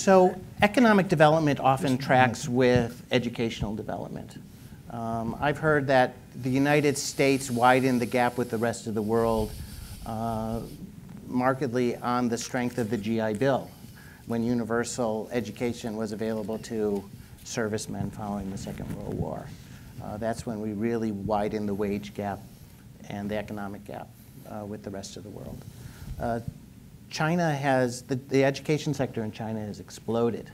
So economic development often tracks with educational development. I've heard that the United States widened the gap with the rest of the world markedly on the strength of the GI Bill, when universal education was available to servicemen following the Second World War. That's when we really widened the wage gap and the economic gap with the rest of the world. China has, the education sector in China has exploded,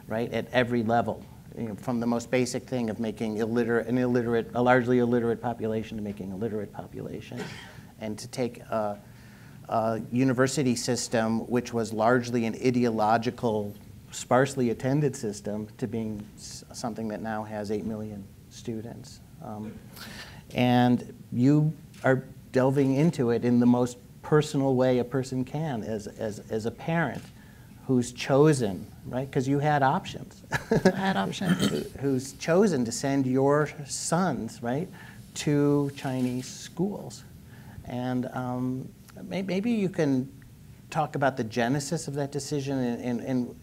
right, at every level. You know, from the most basic thing of making a largely illiterate population to making a literate population. And to take a university system which was largely an ideological, sparsely attended system to being something that now has 8 million students. And you are delving into it in the most personal way a person can as a parent who's chosen, right? Because you had options. I had options. Who's chosen to send your sons, right, to Chinese schools. And maybe you can talk about the genesis of that decision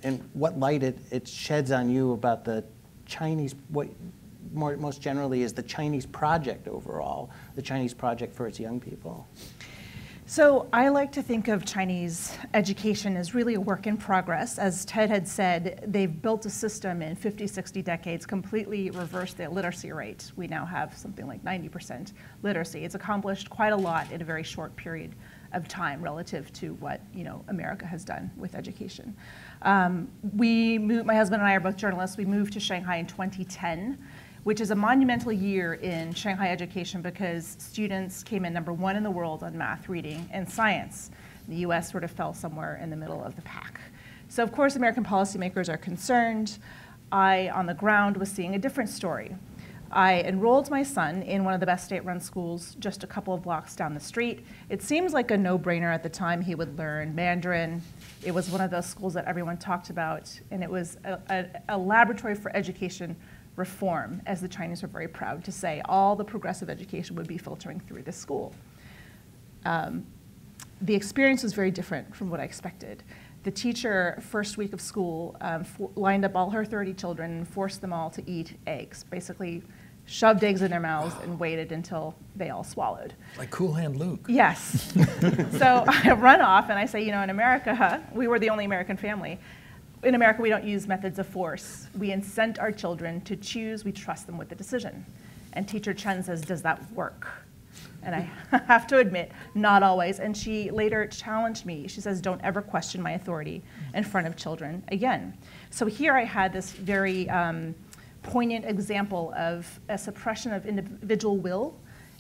and what light it sheds on you about the Chinese, what most generally is the Chinese project overall, the Chinese project for its young people. So I like to think of Chinese education as really a work in progress. As Ted had said, they've built a system in 50, 60 decades, completely reversed the literacy rate. We now have something like 90% literacy. It's accomplished quite a lot in a very short period of time relative to what America has done with education. We moved, my husband and I are both journalists, we moved to Shanghai in 2010. Which is a monumental year in Shanghai education because students came in #1 in the world on math, reading, and science. The US sort of fell somewhere in the middle of the pack. So of course American policymakers are concerned. I, on the ground, was seeing a different story. I enrolled my son in one of the best state-run schools just a couple of blocks down the street. It seems like a no-brainer at the time. He would learn Mandarin. It was one of those schools that everyone talked about, and it was a laboratory for education reform, as the Chinese were very proud to say. All the progressive education would be filtering through this school. The experience was very different from what I expected. The teacher, first week of school, lined up all her 30 children and forced them all to eat eggs, basically shoved eggs in their mouths and waited until they all swallowed. Like Cool Hand Luke. Yes. So I run off and I say, in America, we were the only American family. In America, we don't use methods of force. We incent our children to choose. We trust them with the decision. And Teacher Chen says, does that work? And I have to admit, not always. And she later challenged me. She says, don't ever question my authority in front of children again. So here I had this very poignant example of a suppression of individual will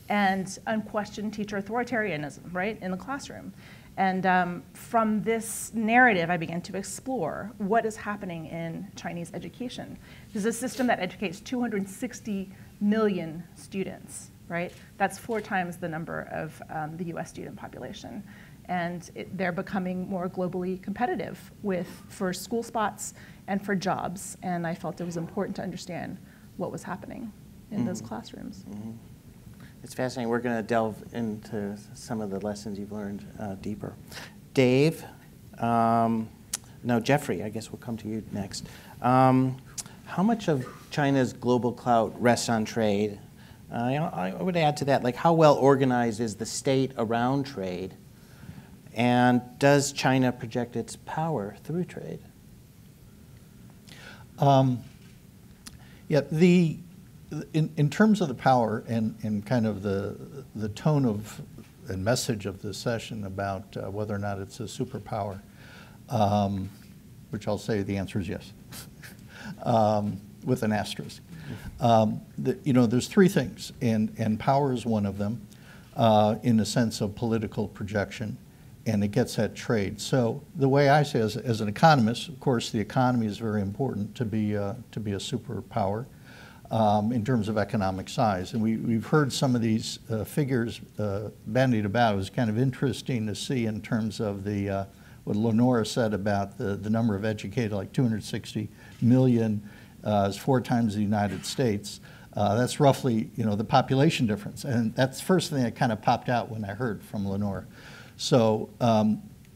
and unquestioned teacher authoritarianism, right, in the classroom. And from this narrative, I began to explore what is happening in Chinese education. This is a system that educates 260 million students, right? That's 4 times the number of the US student population. And they're becoming more globally competitive for school spots and for jobs. And I felt it was important to understand what was happening in those classrooms. It's fascinating. We're going to delve into some of the lessons you've learned deeper. Dave, no, Jeffrey, I guess we'll come to you next. How much of China's global clout rests on trade? I would add to that, like, how well organized is the state around trade? And does China project its power through trade? Yeah, in terms of the power and kind of the tone of and message of the session about whether or not it's a superpower, which I'll say the answer is yes, with an asterisk. There's 3 things, and power is one of them, in the sense of political projection, and it gets at trade. So the way I say, as an economist, of course, the economy is very important to be a superpower. In terms of economic size. And we've heard some of these figures bandied about. It was kind of interesting to see in terms of what Lenora said about the number of educated, like 260 million is 4 times the United States. That's roughly, the population difference. And that's the first thing that kind of popped out when I heard from Lenora. So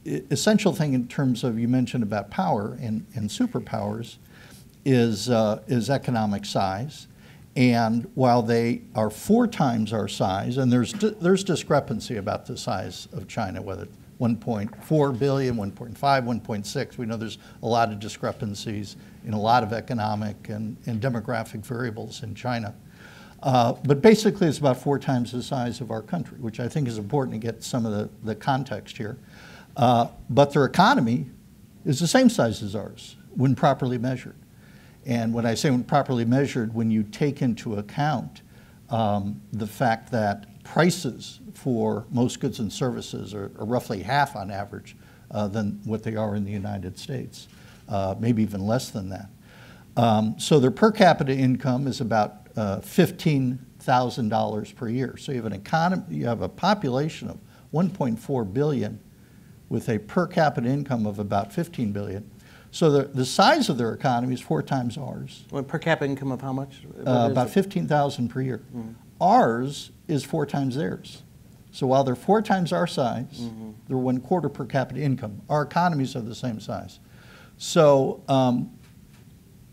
essential thing in terms of, you mentioned about power and superpowers, is economic size. And while they are 4 times our size, and there's discrepancy about the size of China, whether it's 1.4 billion, 1.5, 1.6. We know there's a lot of discrepancies in a lot of economic and demographic variables in China. But basically, it's about 4 times the size of our country, which I think is important to get some of the context here. But their economy is the same size as ours when properly measured. And when I say when properly measured, when you take into account the fact that prices for most goods and services are roughly half on average than what they are in the United States, maybe even less than that. So their per capita income is about $15,000 per year. So you have an economy, you have a population of 1.4 billion with a per capita income of about 15 billion. So the size of their economy is 4 times ours. Well, per capita income of how much? About 15,000 per year. Mm-hmm. Ours is 4 times theirs. So while they're 4 times our size, mm-hmm. they're 1/4 per capita income. Our economies are the same size. So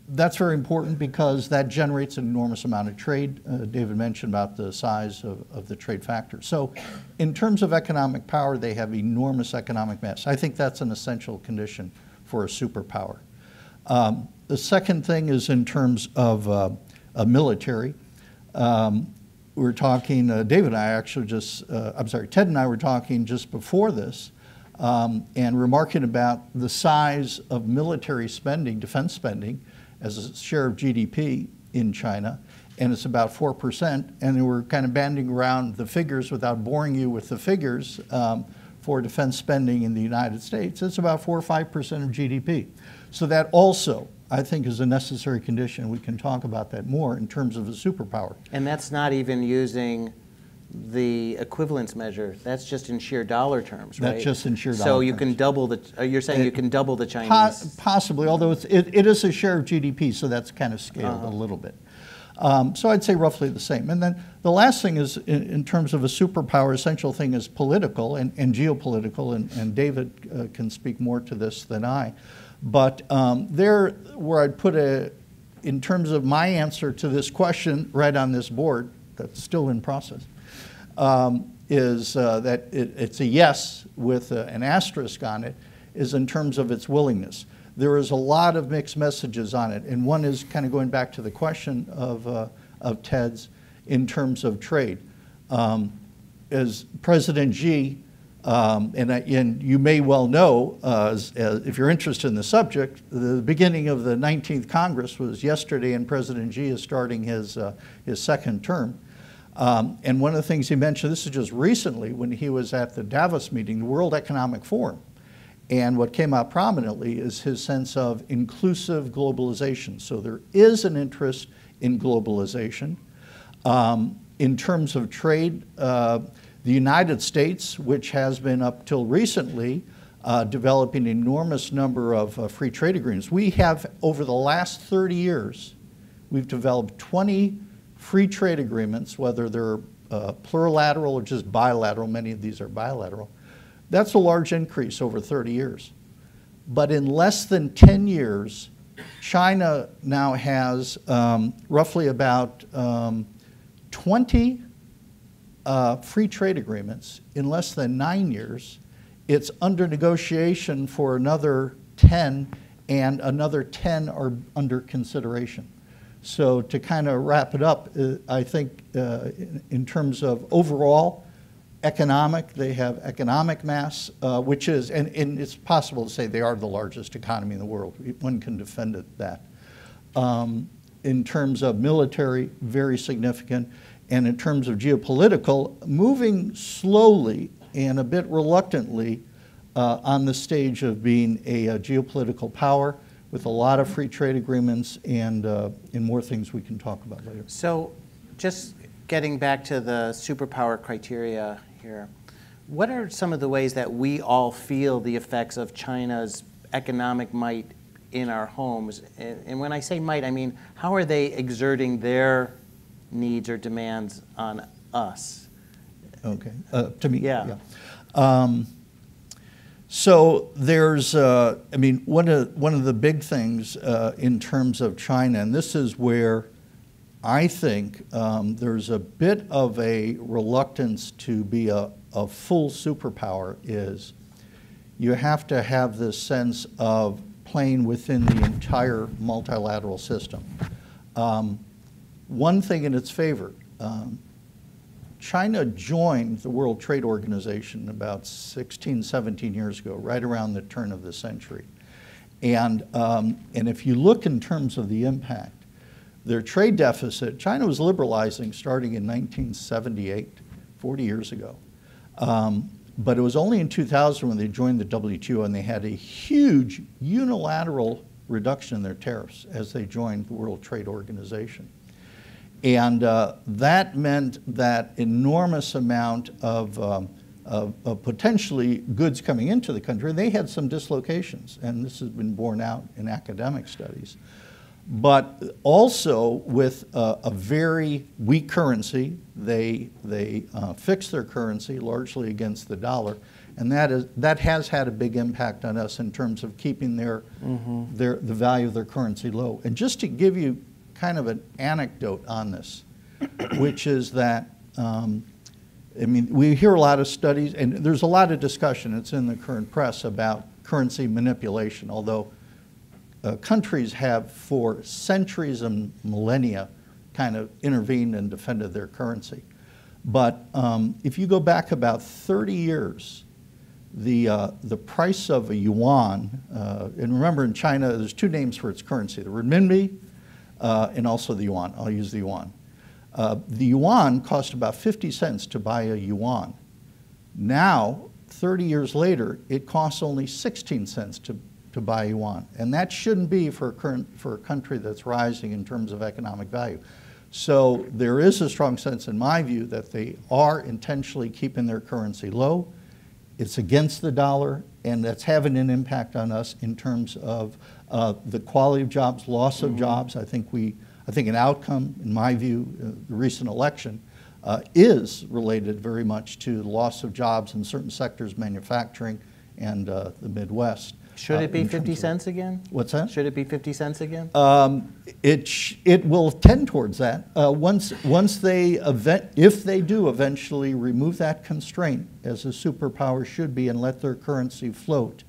that's very important because that generates an enormous amount of trade. David mentioned about the size of the trade factor. So in terms of economic power, they have enormous economic mass. I think that's an essential condition for a superpower. The second thing is in terms of a military. We're talking, David and I actually Ted and I were talking just before this and remarking about the size of military spending, defense spending, as a share of GDP in China, and it's about 4%, and we're kind of banding around the figures without boring you with the figures. For defense spending in the United States, it's about 4 or 5% of GDP. So that also, I think, is a necessary condition. We can talk about that more in terms of a superpower. And that's not even using the equivalence measure. That's just in sheer dollar terms, right? That's just in sheer dollar terms. So you terms. can double the, you can double the Chinese. Possibly, although it is a share of GDP, so that's kind of scaled a little bit. So I'd say roughly the same. And then the last thing is, in terms of a superpower, essential thing is political and geopolitical, and David can speak more to this than I. But there, where I'd put in terms of my answer to this question right on this board, that's still in process, is that it's a yes with an asterisk on it, is in terms of its willingness. There is a lot of mixed messages on it, and one is kind of going back to the question of Ted's in terms of trade. As President Xi, and you may well know, if you're interested in the subject, the beginning of the 19th Congress was yesterday, and President Xi is starting his second term. And one of the things he mentioned, this is just recently, when he was at the Davos meeting, the World Economic Forum. And what came out prominently is his sense of inclusive globalization. So there is an interest in globalization. In terms of trade, the United States, which has been up till recently developing an enormous number of free trade agreements. We have, over the last 30 years, we've developed 20 free trade agreements, whether they're plurilateral or just bilateral. Many of these are bilateral. That's a large increase over 30 years. But in less than 10 years, China now has roughly about 20 free trade agreements in less than 9 years. It's under negotiation for another 10, and another 10 are under consideration. So to kind of wrap it up, I think in terms of overall economic, they have economic mass, which is, and it's possible to say they are the largest economy in the world. One can defend it that. In terms of military, very significant. And in terms of geopolitical, moving slowly and a bit reluctantly on the stage of being a geopolitical power with a lot of free trade agreements and more things we can talk about later. So just getting back to the superpower criteria here, what are some of the ways that we all feel the effects of China's economic might in our homes? And when I say might, I mean, how are they exerting their needs or demands on us? Okay, to me? Yeah. So there's, I mean, one of the big things in terms of China, and this is where I think there's a bit of a reluctance to be a full superpower, is you have to have this sense of playing within the entire multilateral system. One thing in its favor, China joined the World Trade Organization about 16, 17 years ago, right around the turn of the century. And if you look in terms of the impact, their trade deficit, China was liberalizing starting in 1978, 40 years ago. But it was only in 2000 when they joined the WTO and they had a huge unilateral reduction in their tariffs as they joined the World Trade Organization. And that meant that enormous amount of potentially goods coming into the country. They had some dislocations, and this has been borne out in academic studies. But also with a very weak currency, they fixed their currency largely against the dollar, and that has had a big impact on us in terms of keeping the value of their currency low. And just to give you kind of an anecdote on this, which is that, I mean, we hear a lot of studies, and there's a lot of discussion, it's in the current press, about currency manipulation, although countries have for centuries and millennia kind of intervened and defended their currency. But if you go back about 30 years, the price of a yuan, and remember in China there's two names for its currency, the renminbi and also the yuan. I'll use the yuan. The yuan cost about 50 cents to buy a yuan. Now, 30 years later, it costs only 16 cents to buy yuan. And that shouldn't be for a country that's rising in terms of economic value. So there is a strong sense, in my view, that they are intentionally keeping their currency low. It's against the dollar, and that's having an impact on us in terms of the quality of jobs, loss of jobs. I think an outcome, in my view, the recent election, is related very much to the loss of jobs in certain sectors, manufacturing and the Midwest. Should it be 50 cents again? What's that? Should it be 50 cents again? It will tend towards that. If they do eventually remove that constraint, as a superpower should be, and let their currency float,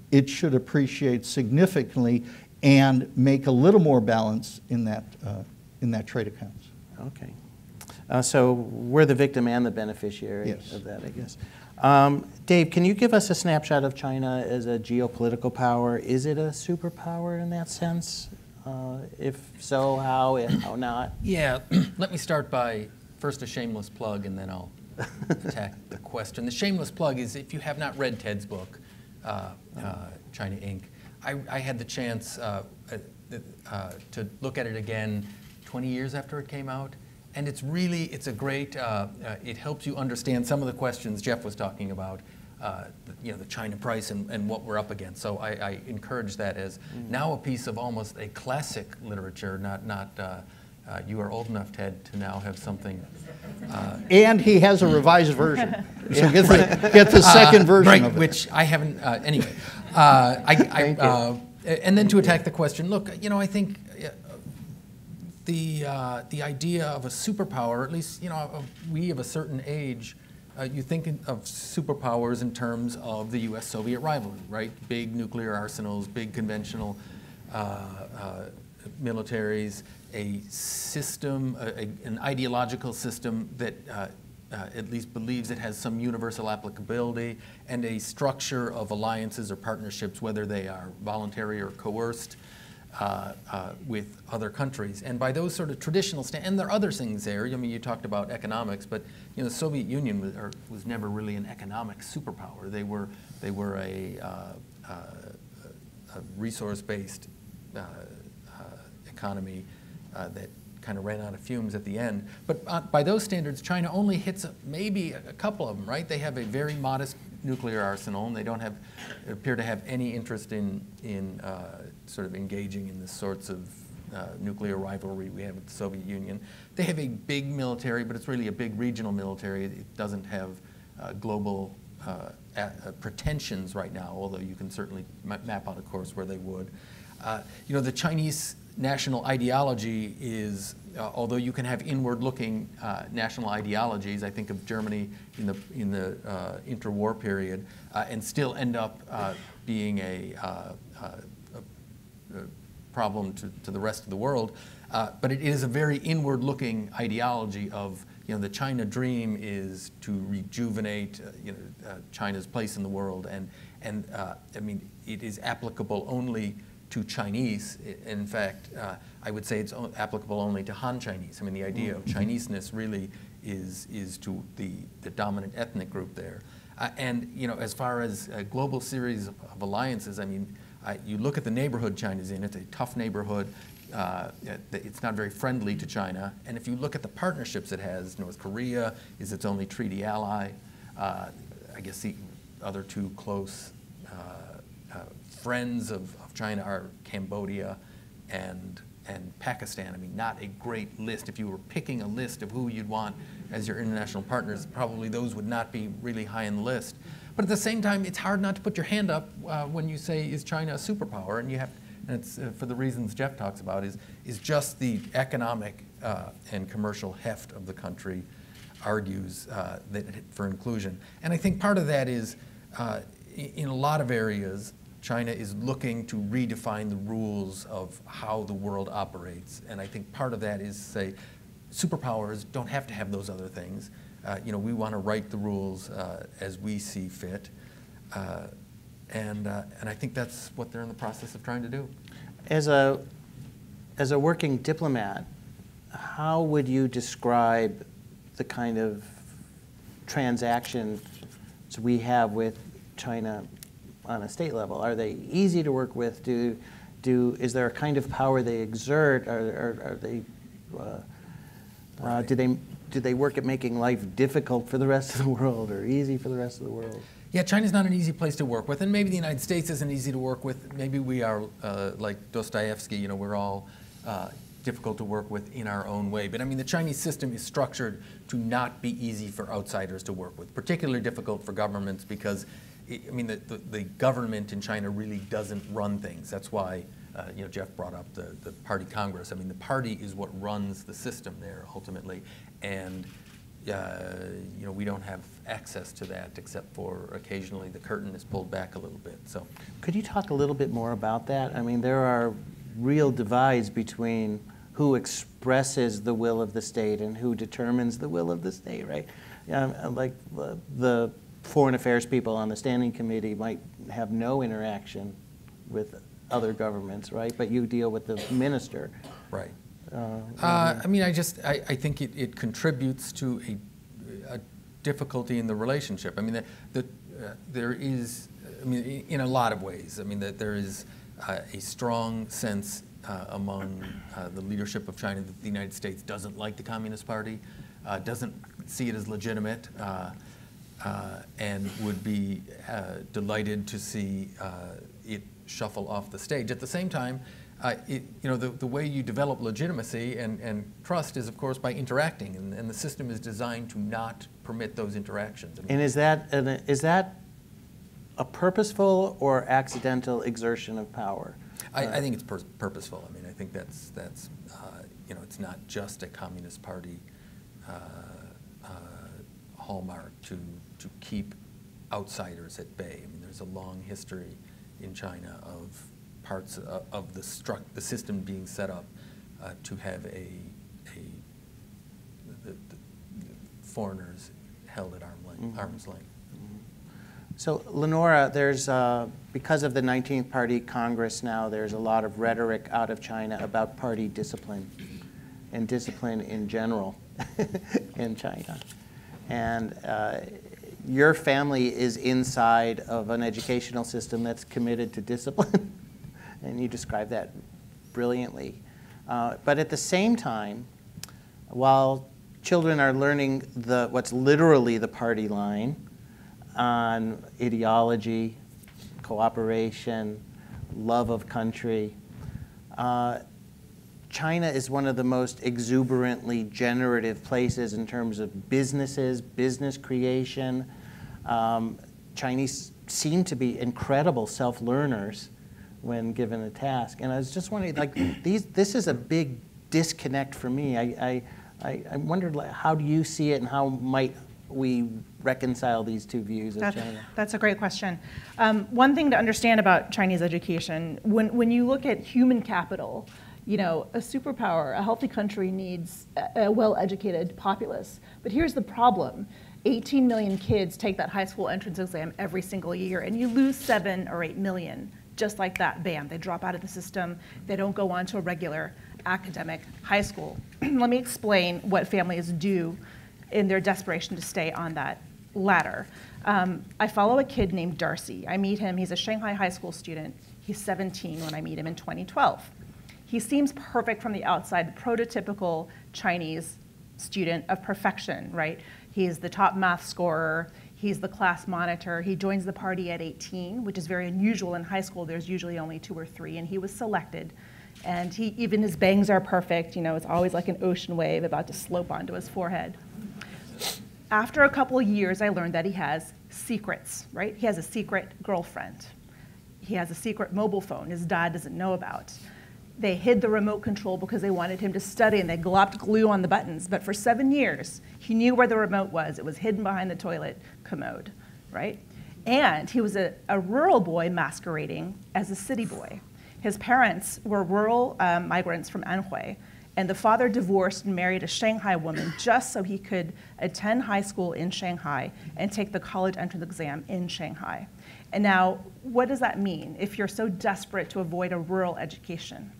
it should appreciate significantly and make a little more balance in that trade accounts. Okay. So we're the victim and the beneficiary Yes. of that, I guess. Dave, can you give us a snapshot of China as a geopolitical power? Is it a superpower in that sense? If so, how? If how not? Yeah, let me start by first a shameless plug, and then I'll attack the question. The shameless plug is, if you have not read Ted's book, China Inc., I had the chance to look at it again 20 years after it came out. And it's a great, it helps you understand some of the questions Jeff was talking about, the China price and what we're up against. So I encourage that as now a piece of almost a classic literature, not you are old enough, Ted, to now have something. And he has a revised version. So get the second version right, of it. Which I haven't, anyway. And then to attack the question, look, I think the idea of a superpower, or at least we of a certain age, you think of superpowers in terms of the U.S.-Soviet rivalry, right? Big nuclear arsenals, big conventional militaries, a system, an ideological system that at least believes it has some universal applicability, and a structure of alliances or partnerships, whether they are voluntary or coerced, with other countries. And by those sort of traditional and there are other things there. I mean, you talked about economics, but the Soviet Union was never really an economic superpower. They were a resource-based economy that kind of ran out of fumes at the end. But by those standards, China only hits maybe a couple of them, right? They have a very modest nuclear arsenal, and they don't appear to have any interest in sort of engaging in the sorts of nuclear rivalry we have with the Soviet Union. They have a big military, but it's really a big regional military. It doesn't have global pretensions right now, although you can certainly map out a course where they would. You know, the Chinese national ideology is, although you can have inward-looking national ideologies, I think of Germany in the interwar period, and still end up being a problem to the rest of the world. But it is a very inward-looking ideology of, you know, the China dream is to rejuvenate, China's place in the world, and I mean, it is applicable only to Chinese. In fact, I would say it's applicable only to Han Chinese. I mean, the idea of Chineseness really is to the dominant ethnic group there. And, you know, as far as a global series of alliances, I mean, you look at the neighborhood China's in, it's a tough neighborhood. It's not very friendly to China. And if you look at the partnerships it has, North Korea is its only treaty ally. I guess the other two close friends of China are Cambodia and Pakistan. I mean, not a great list. If you were picking a list of who you'd want as your international partners, probably those would not be really high on the list. But at the same time, it's hard not to put your hand up when you say, is China a superpower? And you have, and it's for the reasons Jeff talks about, is just the economic and commercial heft of the country argues that for inclusion. And I think part of that is, in a lot of areas, China is looking to redefine the rules of how the world operates. And I think part of that is to say, superpowers don't have to have those other things. You know, we want to write the rules as we see fit. And I think that's what they're in the process of trying to do. As a working diplomat, how would you describe the kind of transactions we have with China on a state level? Are they easy to work with? Is there a kind of power they exert? Are they do they work at making life difficult for the rest of the world or easy for the rest of the world? Yeah, China's not an easy place to work with, and maybe the United States isn't easy to work with. Maybe we are like Dostoevsky, you know, we're all difficult to work with in our own way. But I mean, the Chinese system is structured to not be easy for outsiders to work with, particularly difficult for governments because, I mean, the government in China really doesn't run things. That's why, you know, Jeff brought up the party Congress. I mean, the party is what runs the system there ultimately, and you know, we don't have access to that except for occasionally the curtain is pulled back a little bit. So, could you talk a little bit more about that? I mean, there are real divides between who expresses the will of the state and who determines the will of the state, right? Like the foreign affairs people on the standing committee might have no interaction with other governments, right? But you deal with the minister. Right. I mean, I think it contributes to a difficulty in the relationship. I mean, there is, I mean, in a lot of ways, I mean, that there is a strong sense among the leadership of China that the United States doesn't like the Communist Party, doesn't see it as legitimate, and would be delighted to see it shuffle off the stage. At the same time, you know, the way you develop legitimacy and trust is, of course, by interacting, and the system is designed to not permit those interactions. I mean, and is that a purposeful or accidental exertion of power? I think it's purposeful. I mean, I think that's you know, it's not just a Communist Party hallmark to keep outsiders at bay. I mean, there's a long history in China of parts of the system being set up to have the foreigners held at arm's length. So, Lenora, there's, because of the 19th Party Congress now, there's a lot of rhetoric out of China about party discipline and discipline in general in China. And your family is inside of an educational system that's committed to discipline, and you describe that brilliantly. But at the same time, while children are learning what's literally the party line, on ideology, cooperation, love of country. China is one of the most exuberantly generative places in terms of businesses, business creation. Chinese seem to be incredible self-learners when given a task. And I was just wondering, like, this is a big disconnect for me. I wondered, like, how do you see it, and how might we reconcile these two views of China? That's a great question. One thing to understand about Chinese education, when you look at human capital, you know, a superpower, a healthy country needs a well-educated populace. But here's the problem. 18 million kids take that high school entrance exam every single year, and you lose 7 or 8 million. Just like that, bam, they drop out of the system. They don't go on to a regular academic high school. Let me explain what families do in their desperation to stay on that ladder. I follow a kid named Darcy. I meet him, he's a Shanghai high school student. He's 17 when I meet him in 2012. He seems perfect from the outside, the prototypical Chinese student of perfection, right? He's the top math scorer, he's the class monitor, he joins the party at 18, which is very unusual in high school. There's usually only 2 or 3, and he was selected. And even his bangs are perfect, you know, it's always like an ocean wave about to slope onto his forehead. After a couple of years, I learned that he has secrets, right? He has a secret girlfriend. He has a secret mobile phone his dad doesn't know about. They hid the remote control because they wanted him to study, and they glopped glue on the buttons. But for 7 years, he knew where the remote was. It was hidden behind the toilet commode, right? And he was a rural boy masquerading as a city boy. His parents were rural migrants from Anhui, and the father divorced and married a Shanghai woman just so he could attend high school in Shanghai and take the college entrance exam in Shanghai. And now, what does that mean if you're so desperate to avoid a rural education?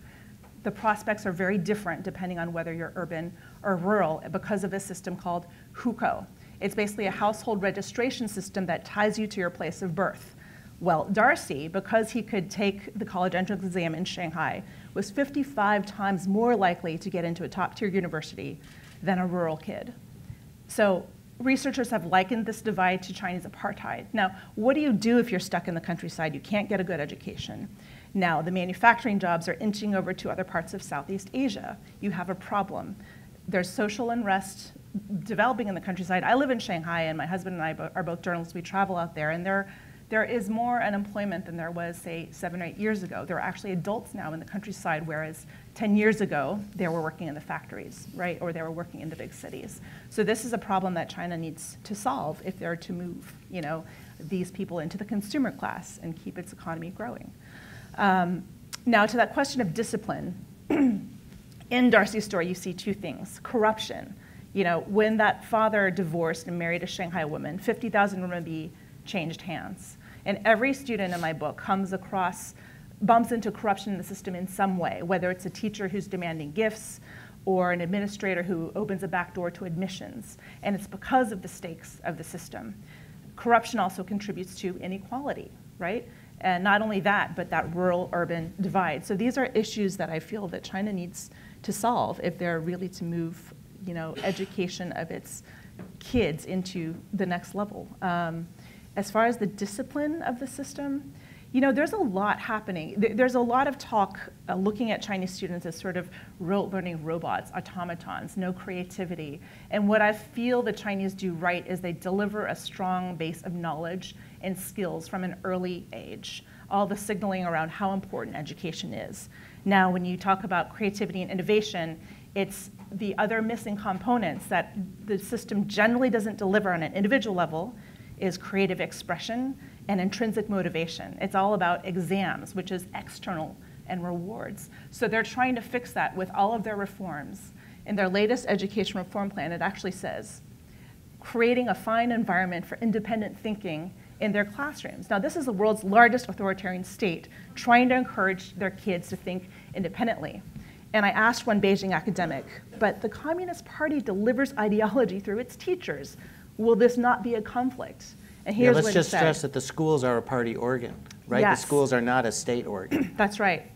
The prospects are very different depending on whether you're urban or rural because of a system called hukou. It's basically a household registration system that ties you to your place of birth. Well, Darcy, because he could take the college entrance exam in Shanghai, was 55 times more likely to get into a top-tier university than a rural kid. So researchers have likened this divide to Chinese apartheid. Now, what do you do if you're stuck in the countryside? You can't get a good education. Now, the manufacturing jobs are inching over to other parts of Southeast Asia. You have a problem. There's social unrest developing in the countryside. I live in Shanghai, and my husband and I are both journalists. We travel out there, and there is more unemployment than there was, say, 7 or 8 years ago. There are actually adults now in the countryside, whereas 10 years ago, they were working in the factories, right? Or they were working in the big cities. So this is a problem that China needs to solve if they're to move, you know, these people into the consumer class and keep its economy growing. Now, to that question of discipline, in Darcy's story, you see 2 things. Corruption. You know, when that father divorced and married a Shanghai woman, 50,000 RMB changed hands. And every student in my book bumps into corruption in the system in some way, whether it's a teacher who's demanding gifts or an administrator who opens a back door to admissions. And it's because of the stakes of the system. Corruption also contributes to inequality, right? And not only that, but that rural-urban divide. So these are issues that I feel that China needs to solve if they're really to move, you know, education of its kids into the next level. As far as the discipline of the system, you know, there's a lot happening. There's a lot of talk looking at Chinese students as sort of rote learning robots, automatons, no creativity. And what I feel the Chinese do right is they deliver a strong base of knowledge and skills from an early age, all the signaling around how important education is. Now, when you talk about creativity and innovation, it's the other missing components that the system generally doesn't deliver on an individual level is creative expression and intrinsic motivation. It's all about exams, which is external, and rewards. So they're trying to fix that with all of their reforms. In their latest education reform plan, it actually says, creating a fine environment for independent thinking in their classrooms. Now, this is the world's largest authoritarian state trying to encourage their kids to think independently. And I asked one Beijing academic, but the Communist Party delivers ideology through its teachers. Will this not be a conflict? And here's what he said. Let's just stress that the schools are a party organ, right? Yes. The schools are not a state organ. That's right.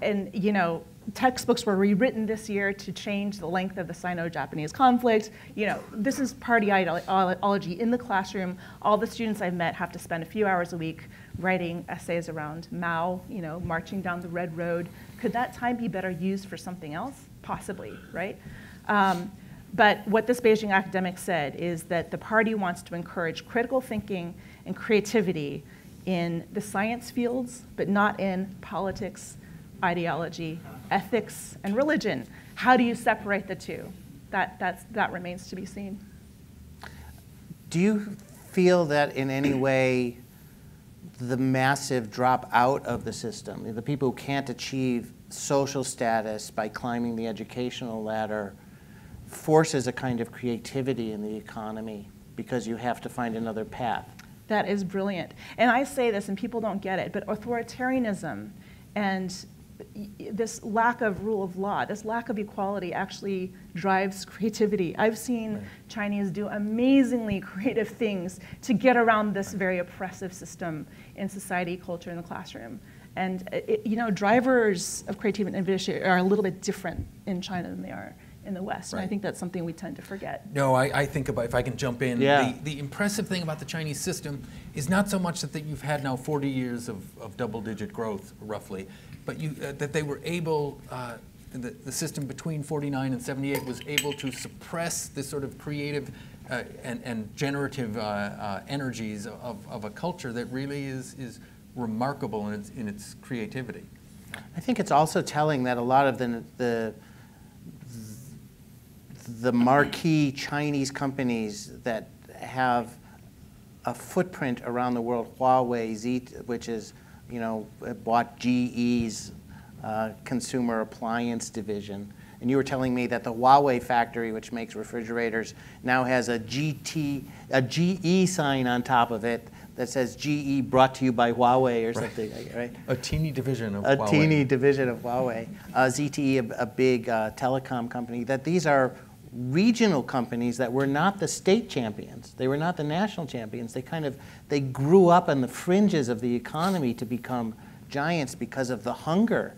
And, you know, textbooks were rewritten this year to change the length of the Sino-Japanese conflict. You know, this is party ideology in the classroom. All the students I've met have to spend a few hours a week writing essays around Mao, you know, marching down the Red Road. Could that time be better used for something else? Possibly, right? But what this Beijing academic said is that the party wants to encourage critical thinking and creativity in the science fields, but not in politics, ideology, ethics, and religion. How do you separate the two? That remains to be seen. Do you feel that in any way the massive drop out of the system, the people who can't achieve social status by climbing the educational ladder, forces a kind of creativity in the economy because you have to find another path? That is brilliant. And I say this and people don't get it, but authoritarianism and this lack of rule of law, this lack of equality actually drives creativity. I've seen Chinese do amazingly creative things to get around this very oppressive system in society, culture, and the classroom. And drivers of creativity and innovation are a little bit different in China than they are in the West. Right. And I think that's something we tend to forget. No, I think about, if I can jump in, Yeah. the impressive thing about the Chinese system is not so much that you've had now 40 years of double-digit growth, roughly, but that they were able, the system between 49 and 78 was able to suppress this sort of creative and generative energies of a culture that really is remarkable in its creativity. I think it's also telling that a lot of the marquee Chinese companies that have a footprint around the world, Huawei, which is, bought GE's consumer appliance division. And you were telling me that the Huawei factory, which makes refrigerators, now has a GE sign on top of it that says GE brought to you by Huawei or something, right? A teeny division of A Huawei. teeny division of Huawei. ZTE, a big telecom company, that these are regional companies that were not the state champions. They were not the national champions. They grew up on the fringes of the economy to become giants because of the hunger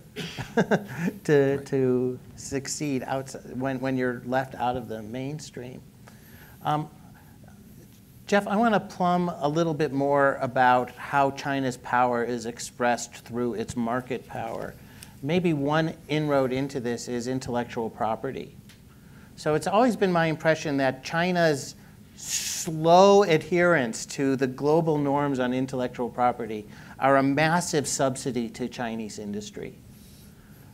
to succeed outside, when you're left out of the mainstream. Jeff, I want to plumb a little bit more about how China's power is expressed through its market power. Maybe one inroad into this is intellectual property. So it's always been my impression that China's slow adherence to the global norms on intellectual property are a massive subsidy to Chinese industry.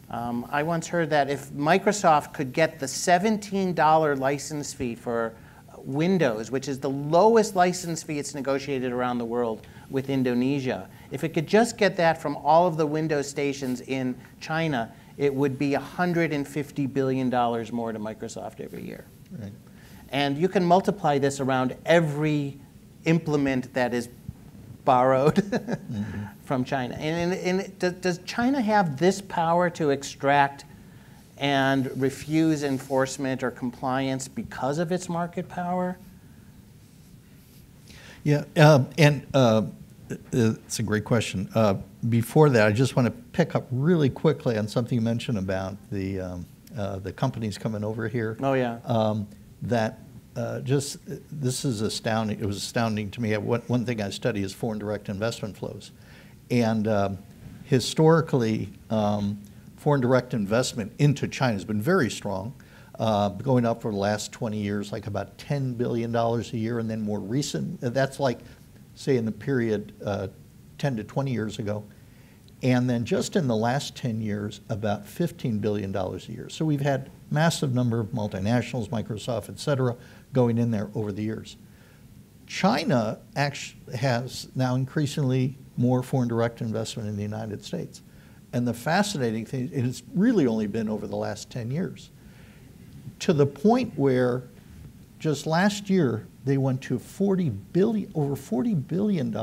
I once heard that if Microsoft could get the $17 license fee for Windows, which is the lowest license fee it's negotiated around the world with Indonesia, if it could just get that from all of the Windows stations in China, it would be $150 billion more to Microsoft every year. Right. And you can multiply this around every implement that is borrowed from China. And does China have this power to extract and refuse enforcement or compliance because of its market power? Yeah, it's a great question. Before that, I just want to pick up really quickly on something you mentioned about the companies coming over here. Oh, yeah. This is astounding. It was astounding to me. One thing I study is foreign direct investment flows. And historically, foreign direct investment into China has been very strong, going up for the last 20 years, like about $10 billion a year, and then more recent, that's like, say, in the period 10 to 20 years ago. And then just in the last 10 years, about $15 billion a year. So we've had massive number of multinationals, Microsoft, et cetera, going in there over the years. China actually has now increasingly more foreign direct investment in the United States. And the fascinating thing, and it's really only been over the last 10 years, to the point where just last year they went to over $40 billion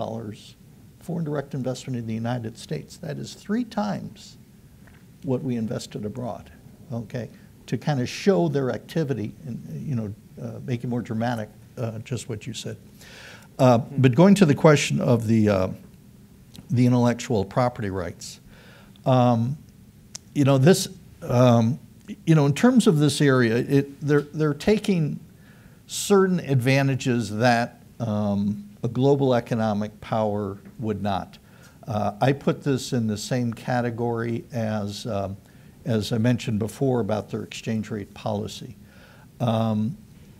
foreign direct investment in the United States. That is 3 times what we invested abroad, okay, to kind of show their activity and, make it more dramatic, just what you said. But going to the question of the intellectual property rights, in terms of this area, they're taking certain advantages that a global economic power would not. I put this in the same category as I mentioned before about their exchange rate policy.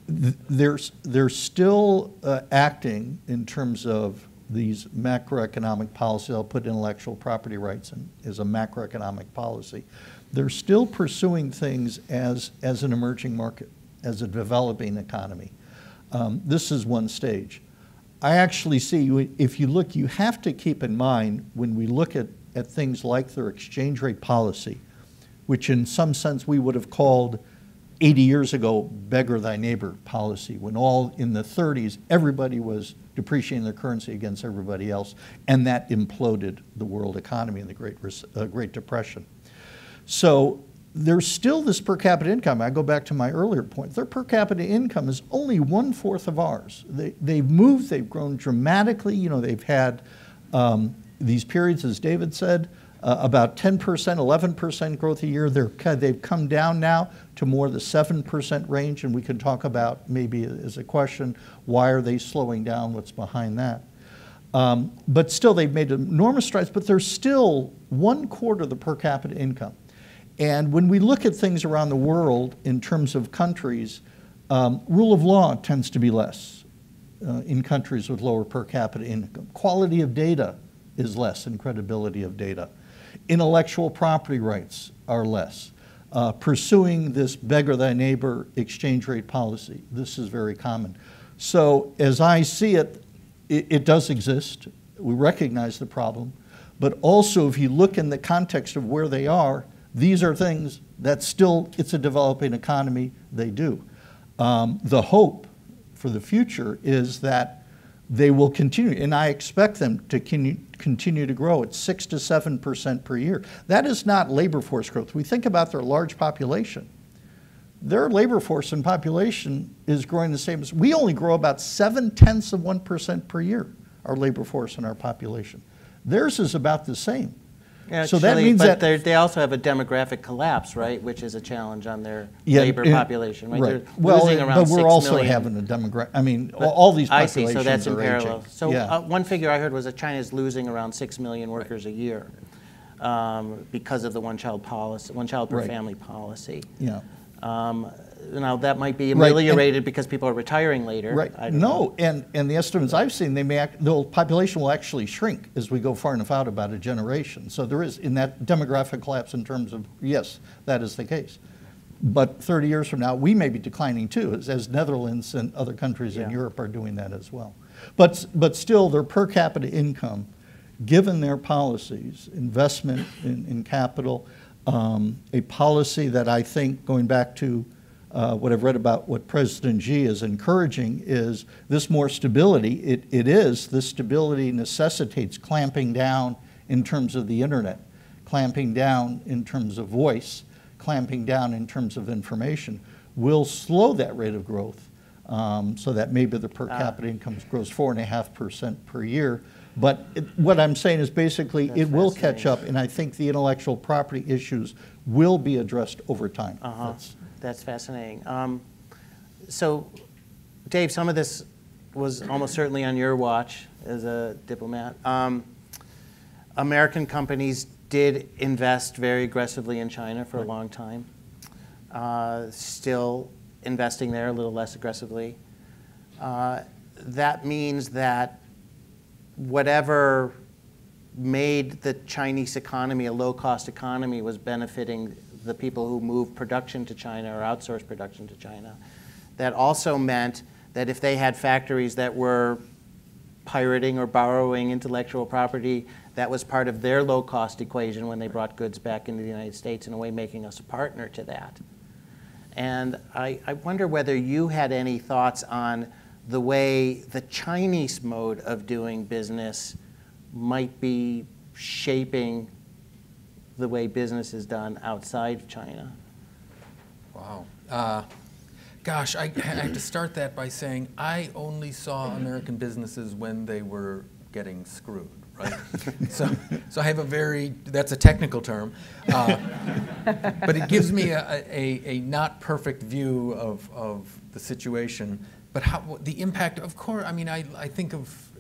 they're still acting in terms of these macroeconomic policies. I'll put intellectual property rights in as a macroeconomic policy. They're still pursuing things as an emerging market, as a developing economy. This is one stage. I actually see, if you look, you have to keep in mind when we look at things like their exchange rate policy, which in some sense we would have called 80 years ago, beggar thy neighbor policy, when all in the 30s, everybody was depreciating their currency against everybody else, and that imploded the world economy in the Great Depression. So there's still this per capita income. I go back to my earlier point. Their per capita income is only 1/4 of ours. They've moved, they've grown dramatically. You know, they've had these periods, as David said, about 10%, 11% growth a year. They've come down now to more the 7% range, and we can talk about maybe as a question, why are they slowing down, what's behind that? But still, they've made enormous strides, but they're still 1/4 of the per capita income. And when we look at things around the world in terms of countries, rule of law tends to be less in countries with lower per capita income. Quality of data is less in credibility of data. Intellectual property rights are less. Pursuing this beggar thy neighbor exchange rate policy, this is very common. So as I see it, it does exist. We recognize the problem. But also, if you look in the context of where they are, these are things that still, it's a developing economy, they do. The hope for the future is that they will continue, and I expect them to continue to grow at 6 to 7% per year. That is not labor force growth. We think about their large population. Their labor force and population is growing the same as, we only grow about 0.7% per year, our labor force and our population. Theirs is about the same. Actually, so that means but that they also have a demographic collapse, right, which is a challenge on their labor population, right? Right. They're losing around 6 million. But we're also having a demographic. I mean, all these populations I see. So that's in are parallel. aging. So yeah. One figure I heard was that China is losing around 6 million workers a year because of the one-child policy, one-child per family policy. Yeah. Now that might be ameliorated because people are retiring later. Right. I don't know. And the estimates I've seen, the population will actually shrink as we go far enough out, about a generation. So there is, in that demographic collapse in terms of, yes, that is the case. But 30 years from now, we may be declining too, as Netherlands and other countries in Europe are doing that as well. But still, their per capita income, given their policies, investment in capital, a policy that I think, going back to what I've read about what President Xi is encouraging, is this more stability. This stability necessitates clamping down in terms of the internet, clamping down in terms of voice, clamping down in terms of information, will slow that rate of growth so that maybe the per capita income grows 4.5% per year. But what I'm saying is basically it will catch up, and I think the intellectual property issues will be addressed over time. That's fascinating. So, Dave, some of this was almost certainly on your watch as a diplomat. American companies did invest very aggressively in China for a long time. Still investing there a little less aggressively. That means that whatever made the Chinese economy a low-cost economy was benefiting the people who moved production to China or outsourced production to China. That also meant that if they had factories that were pirating or borrowing intellectual property, that was part of their low-cost equation when they brought goods back into the United States, in a way making us a partner to that. And I wonder whether you had any thoughts on the way the Chinese mode of doing business might be shaping the way business is done outside of China. Wow. Gosh, I have to start that by saying I only saw American businesses when they were getting screwed, right? So I have that's a technical term, but it gives me a not perfect view of the situation. But the impact, of course, I mean, I think of,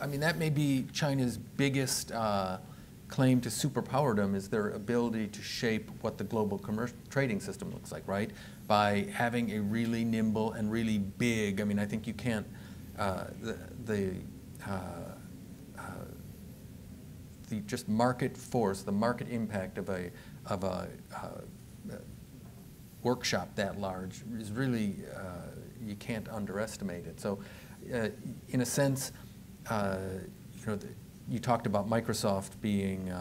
I mean, that may be China's biggest claim to superpowerdom is their ability to shape what the global trading system looks like, right? By having a really nimble and really big, I mean, I think you can't, the just market force, the market impact of a workshop that large is really, you can't underestimate it. So in a sense, you talked about Microsoft being,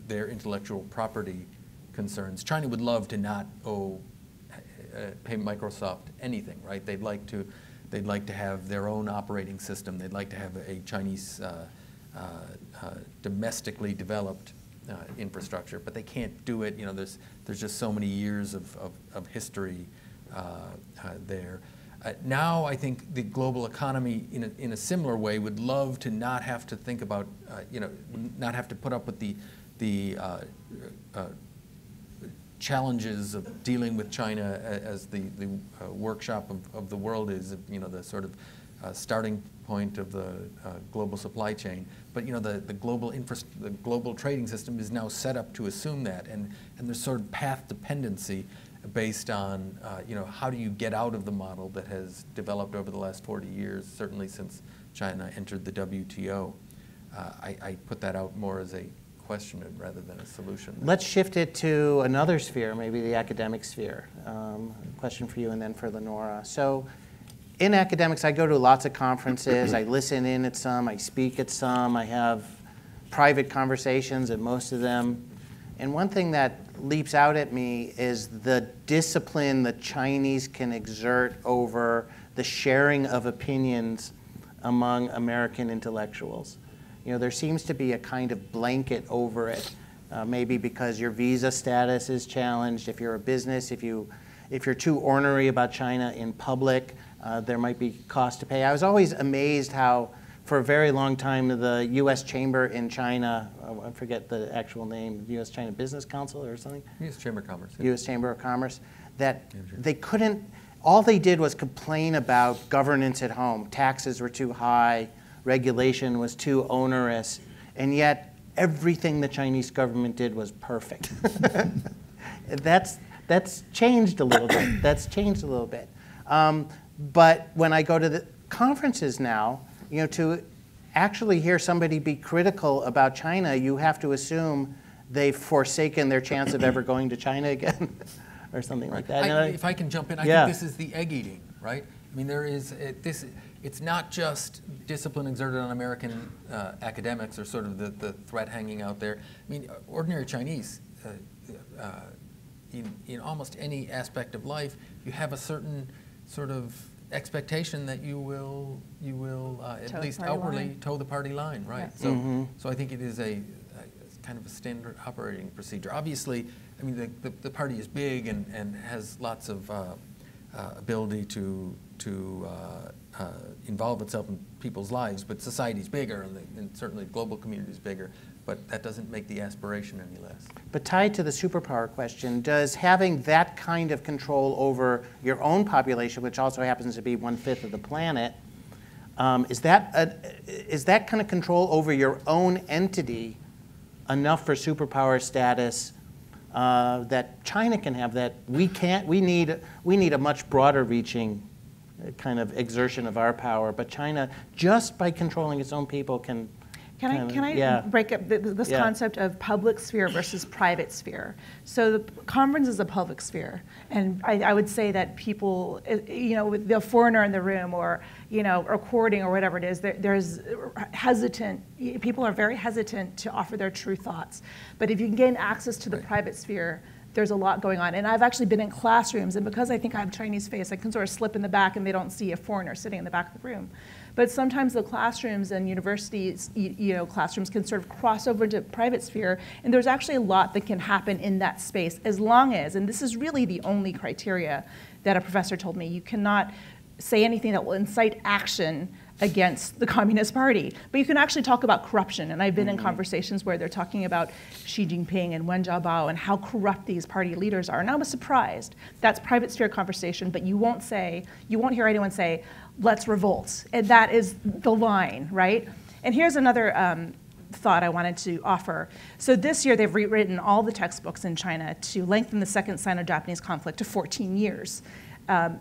their intellectual property concerns. China would love to not pay Microsoft anything, right? They'd like to have their own operating system. They'd like to have a Chinese domestically developed infrastructure, but they can't do it. There's just so many years of history there. Now I think the global economy, in a similar way, would love to not have to think about, not have to put up with the challenges of dealing with China as the workshop of the world is, the sort of starting point of the global supply chain. But the global trading system is now set up to assume that, and there's sort of path dependency based on how do you get out of the model that has developed over the last 40 years, certainly since China entered the WTO. I put that out more as a question rather than a solution. Let's shift it to another sphere, maybe the academic sphere. Question for you and then for Lenora. So in academics, I go to lots of conferences. I listen in at some. I speak at some. I have private conversations at most of them. And one thing that leaps out at me is the discipline the Chinese can exert over the sharing of opinions among American intellectuals. There seems to be a kind of blanket over it, maybe because your visa status is challenged. If you're a business, if you're too ornery about China in public, there might be cost to pay. I was always amazed how, for a very long time, the U.S. Chamber in China, I forget the actual name, U.S. China Business Council or something? U.S. Chamber of Commerce. U.S. Chamber of Commerce, that they couldn't, all they did was complain about governance at home. Taxes were too high, regulation was too onerous, and yet everything the Chinese government did was perfect. That's changed a little bit. That's changed a little bit. But when I go to the conferences now, to actually hear somebody be critical about China, you have to assume they've forsaken their chance of ever going to China again, or something like that. If I can jump in, I think this is the egg eating, right? I mean, there is this. It's not just discipline exerted on American academics or sort of the threat hanging out there. I mean, ordinary Chinese, in almost any aspect of life, you have a certain sort of expectation that you will at least outwardly toe the party line, right? Yeah. So I think it is a kind of a standard operating procedure. Obviously, I mean the party is big and has lots of ability to involve itself in people's lives, but society's bigger and certainly the global community is bigger. But that doesn't make the aspiration any less. But tied to the superpower question, does having that kind of control over your own population, which also happens to be 1/5 of the planet, is that kind of control over your own entity enough for superpower status that China can have that we can't? We need a much broader reaching kind of exertion of our power. But China, just by controlling its own people, can. Can I break up this concept of public sphere versus private sphere? So the conference is a public sphere, and I would say that people, with the foreigner in the room or recording or whatever it is, there's hesitant. People are very hesitant to offer their true thoughts. But if you can gain access to the private sphere, there's a lot going on. And I've actually been in classrooms, and because I think I have Chinese face, I can sort of slip in the back and they don't see a foreigner sitting in the back of the room. But sometimes the classrooms and universities, classrooms can sort of cross over into private sphere, and there's actually a lot that can happen in that space as long as, and this is really the only criteria that a professor told me, you cannot say anything that will incite action against the Communist Party. But you can actually talk about corruption, and I've been in conversations where they're talking about Xi Jinping and Wen Jiabao and how corrupt these party leaders are, and I was surprised. That's private sphere conversation, but you won't hear anyone say, let's revolt, and that is the line, right? And here's another thought I wanted to offer. So this year they've rewritten all the textbooks in China to lengthen the Second Sino-Japanese conflict to 14 years,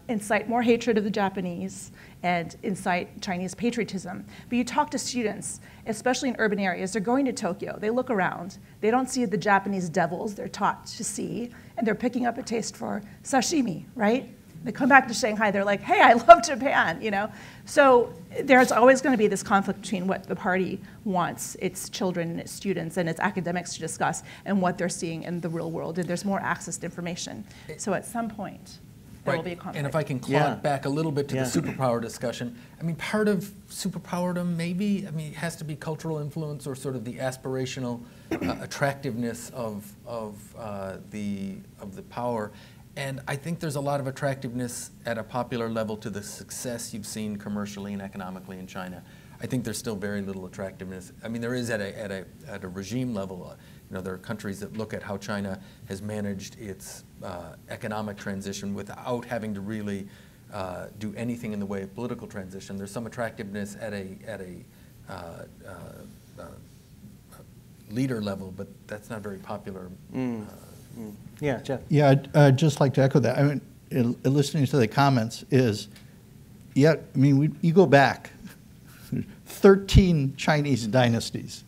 incite more hatred of the Japanese, and incite Chinese patriotism. But you talk to students, especially in urban areas, they're going to Tokyo, they look around, they don't see the Japanese devils they're taught to see, and they're picking up a taste for sashimi, right? They come back to Shanghai, they're like, hey, I love Japan, you know? So there's always going to be this conflict between what the party wants its children and its students and its academics to discuss and what they're seeing in the real world, and there's more access to information. So at some point, there will be a conflict. And if I can claw back a little bit to the superpower discussion, I mean, part of superpowerdom maybe, I mean, it has to be cultural influence or sort of the aspirational attractiveness of the power. And I think there's a lot of attractiveness at a popular level to the success you've seen commercially and economically in China. I think there's still very little attractiveness. I mean, there is at a regime level. You know, there are countries that look at how China has managed its economic transition without having to really do anything in the way of political transition. There's some attractiveness at a leader level, but that's not very popular. Yeah, Jeff. Yeah, I'd just like to echo that. I mean, listening to the comments is, I mean, you go back 13 Chinese dynasties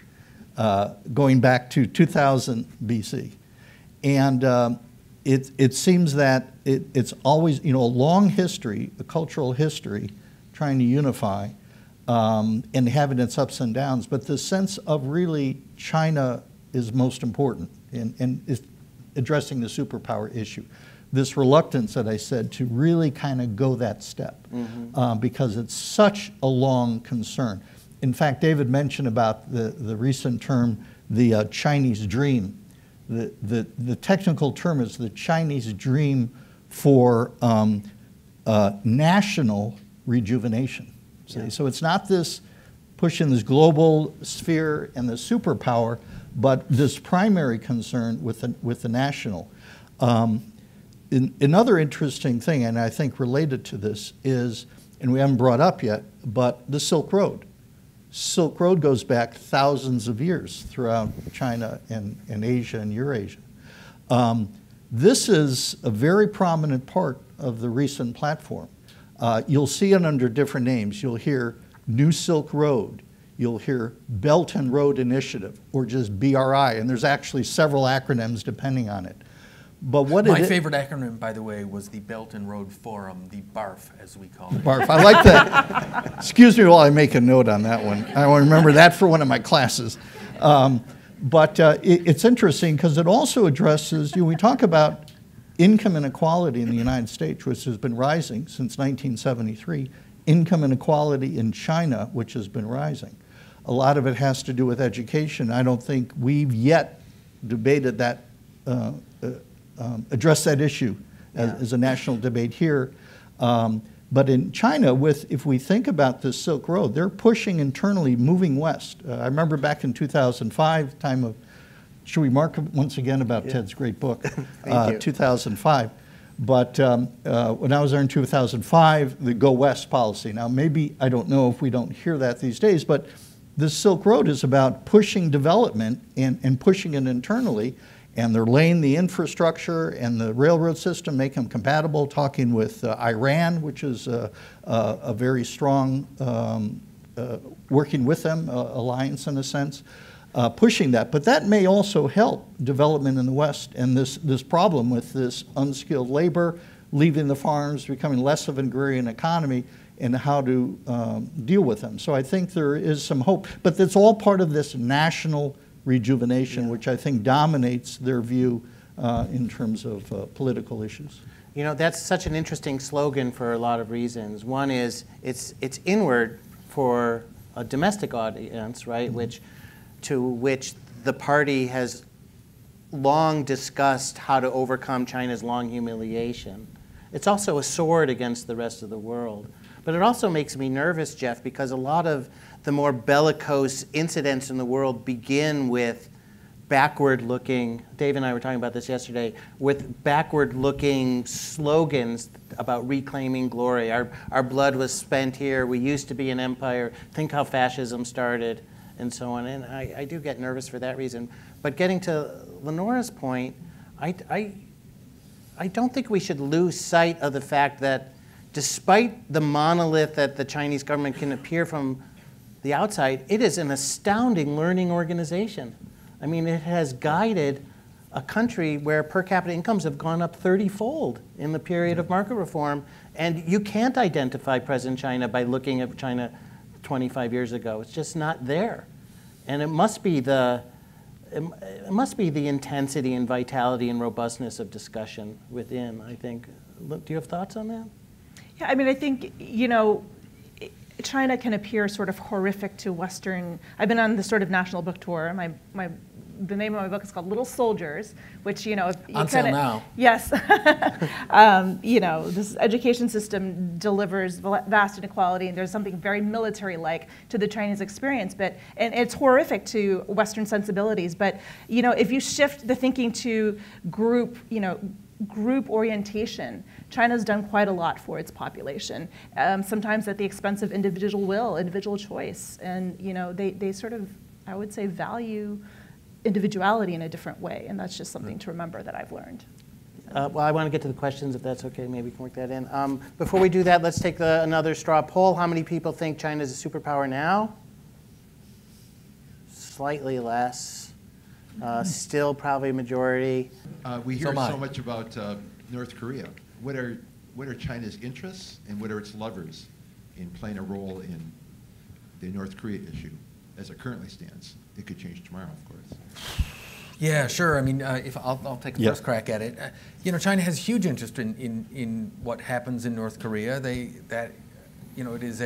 going back to 2000 BC. And it seems that it's always, you know, a long history, a cultural history, trying to unify and having its ups and downs. But the sense of really China is most important and is addressing the superpower issue. This reluctance that I said to really kind of go that step because it's such a long concern. In fact, David mentioned about the recent term, the Chinese dream. The technical term is the Chinese dream for national rejuvenation. See? So it's not this pushing this global sphere and the superpower, but this primary concern with the national. Another interesting thing, and I think related to this, is, and we haven't brought up yet, but the Silk Road. Silk Road goes back thousands of years throughout China and Asia and Eurasia. This is a very prominent part of the recent platform. You'll see it under different names. You'll hear New Silk Road. You'll hear Belt and Road Initiative, or just BRI, and there's actually several acronyms depending on it. But what my favorite acronym, by the way, was the Belt and Road Forum, the BARF, as we call it. BARF, I like that. Excuse me while I make a note on that one. I want to remember that for one of my classes. But it's interesting because it also addresses, we talk about income inequality in the United States, which has been rising since 1973, income inequality in China, which has been rising. A lot of it has to do with education. I don't think we've yet debated that, addressed that issue as a national debate here. But in China, if we think about this Silk Road, they're pushing internally, moving west. I remember back in 2005, time of, should we mark once again about Ted's great book, 2005. But when I was there in 2005, the Go West policy. Now maybe, I don't know if we don't hear that these days, but this Silk Road is about pushing development and pushing it internally. And they're laying the infrastructure and the railroad system, make them compatible, talking with Iran, which is a very strong, working with them, alliance in a sense, pushing that. But that may also help development in the West and this problem with this unskilled labor, leaving the farms, becoming less of an agrarian economy, and how to deal with them. So I think there is some hope. But it's all part of this national rejuvenation, which I think dominates their view in terms of political issues. You know, that's such an interesting slogan for a lot of reasons. One is it's inward for a domestic audience, right, to which the party has long discussed how to overcome China's long humiliation. It's also a sword against the rest of the world. But it also makes me nervous, Jeff, because a lot of the more bellicose incidents in the world begin with backward-looking, Dave and I were talking about this yesterday, with backward-looking slogans about reclaiming glory. Our blood was spent here. We used to be an empire. Think how fascism started. and so on. And I do get nervous for that reason. But getting to Lenora's point, I don't think we should lose sight of the fact that despite the monolith that the Chinese government can appear from the outside, it is an astounding learning organization. I mean, it has guided a country where per capita incomes have gone up 30-fold in the period of market reform. And you can't identify present China by looking at China 25 years ago. It's just not there. And it must be the intensity and vitality and robustness of discussion within, I think. Do you have thoughts on that? Yeah, I mean, I think, China can appear sort of horrific to Western. I've been on this sort of national book tour. The name of my book is called Little Soldiers, which, on sale now. Yes. This education system delivers vast inequality, and there's something very military-like to the Chinese experience, and it's horrific to Western sensibilities. But, if you shift the thinking to group orientation, China's done quite a lot for its population, sometimes at the expense of individual will, individual choice. And they sort of, I would say, value individuality in a different way, and that's just something to remember that I've learned. Well, I want to get to the questions, if that's okay. Maybe we can work that in. Before we do that, let's take another straw poll. How many people think China is a superpower now? Slightly less. Still probably a majority. We hear so much about North Korea. What are China's interests and what are its levers in playing a role in the North Korea issue as it currently stands? It could change tomorrow, of course. Yeah, sure. I mean, if I'll take a first crack at it. China has huge interest in what happens in North Korea. It is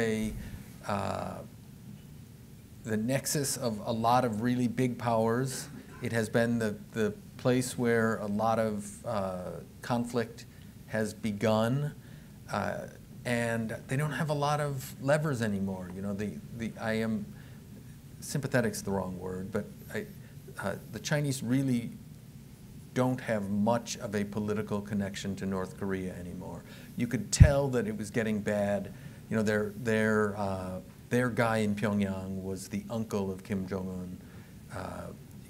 the nexus of a lot of really big powers. It has been the place where a lot of conflict has begun, and they don't have a lot of levers anymore. I am sympathetic's the wrong word, but the Chinese really don't have much of a political connection to North Korea anymore. You could tell that it was getting bad. Their guy in Pyongyang was the uncle of Kim Jong-un.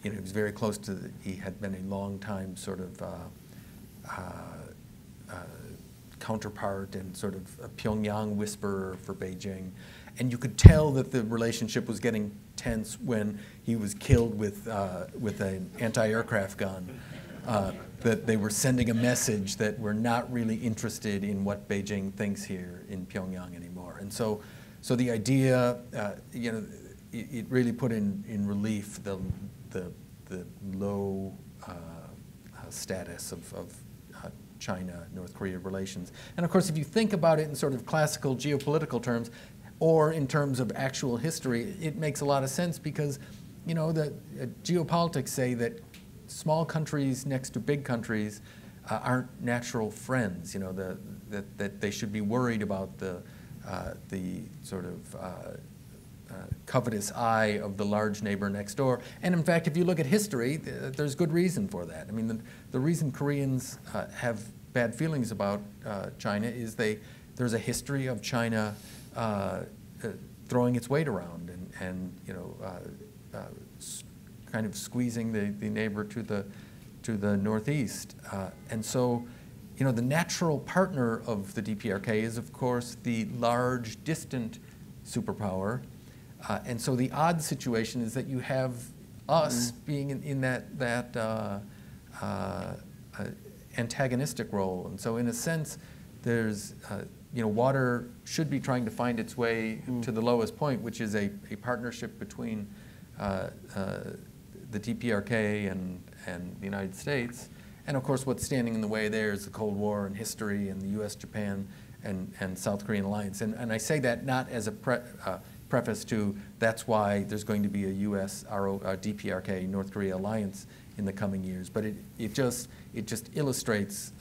He was very close to. He had been a long time sort of counterpart and sort of a Pyongyang whisperer for Beijing. And you could tell that the relationship was getting tense when he was killed with an anti-aircraft gun. That they were sending a message that we're not really interested in what Beijing thinks here in Pyongyang anymore. And so the idea, it really put in relief the low status of China-North Korea relations. And of course, if you think about it in sort of classical geopolitical terms, or in terms of actual history, it makes a lot of sense because, the geopolitics say that small countries next to big countries aren't natural friends. That they should be worried about the sort of covetous eye of the large neighbor next door. And in fact, if you look at history, there's good reason for that. I mean, the reason Koreans have bad feelings about China is there's a history of China throwing its weight around and kind of squeezing the neighbor to the northeast. And so, the natural partner of the DPRK is, of course, the large, distant superpower. And so the odd situation is that you have us being in that antagonistic role. And so in a sense, there's, water should be trying to find its way to the lowest point, which is a partnership between the DPRK and the United States. And of course, what's standing in the way there is the Cold War and history and the US, Japan, and South Korean alliance. And I say that not as a preface to that's why there's going to be a US DPRK North Korea alliance in the coming years, but it just illustrates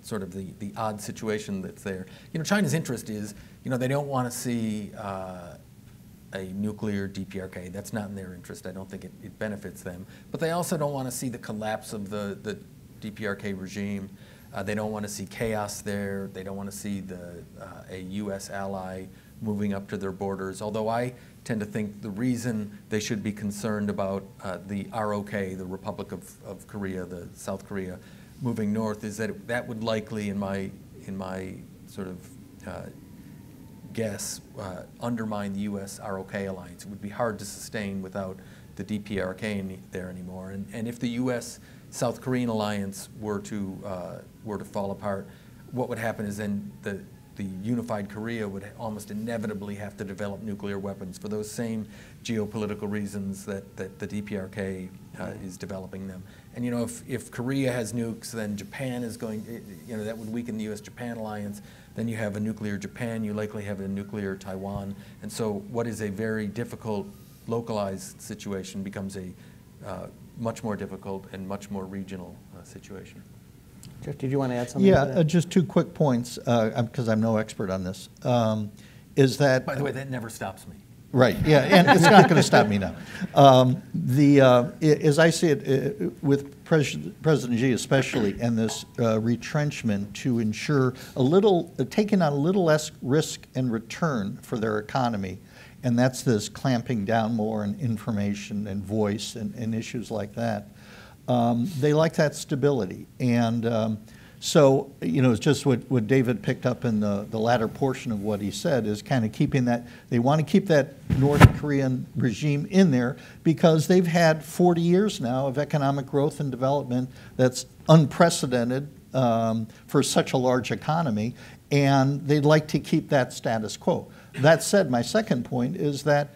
sort of the odd situation that's there. China's interest is they don't want to see a nuclear DPRK. That's not in their interest. I don't think it benefits them. But they also don't want to see the collapse of the DPRK regime. They don't want to see chaos there. They don't want to see a U.S. ally moving up to their borders. Although I tend to think the reason they should be concerned about the ROK, the Republic of Korea, the South Korea, moving north is that that would likely, in my sort of guess, undermine the U.S. ROK alliance. It would be hard to sustain without the DPRK there anymore. And if the U.S.-South Korean alliance were to fall apart, what would happen is then the unified Korea would almost inevitably have to develop nuclear weapons for those same geopolitical reasons that the DPRK is developing them. And if Korea has nukes, then Japan is going, that would weaken the U.S.-Japan alliance. Then you have a nuclear Japan, you likely have a nuclear Taiwan. And so what is a very difficult localized situation becomes a much more difficult and much more regional situation. Jeff, did you want to add something to that? Yeah, just 2 quick points, because I'm no expert on this, is that... By the way, that never stops me. Right, yeah, and it's not going to stop me now. As I see it, with President Xi especially, and this retrenchment to ensure taking on a little less risk and return for their economy, and that's this clamping down more on information and voice and issues like that. They like that stability, and so it's just what David picked up in the latter portion of what he said is kind of keeping that. They want to keep that North Korean regime in there because they've had 40 years now of economic growth and development that's unprecedented for such a large economy, and they'd like to keep that status quo. That said, my second point is that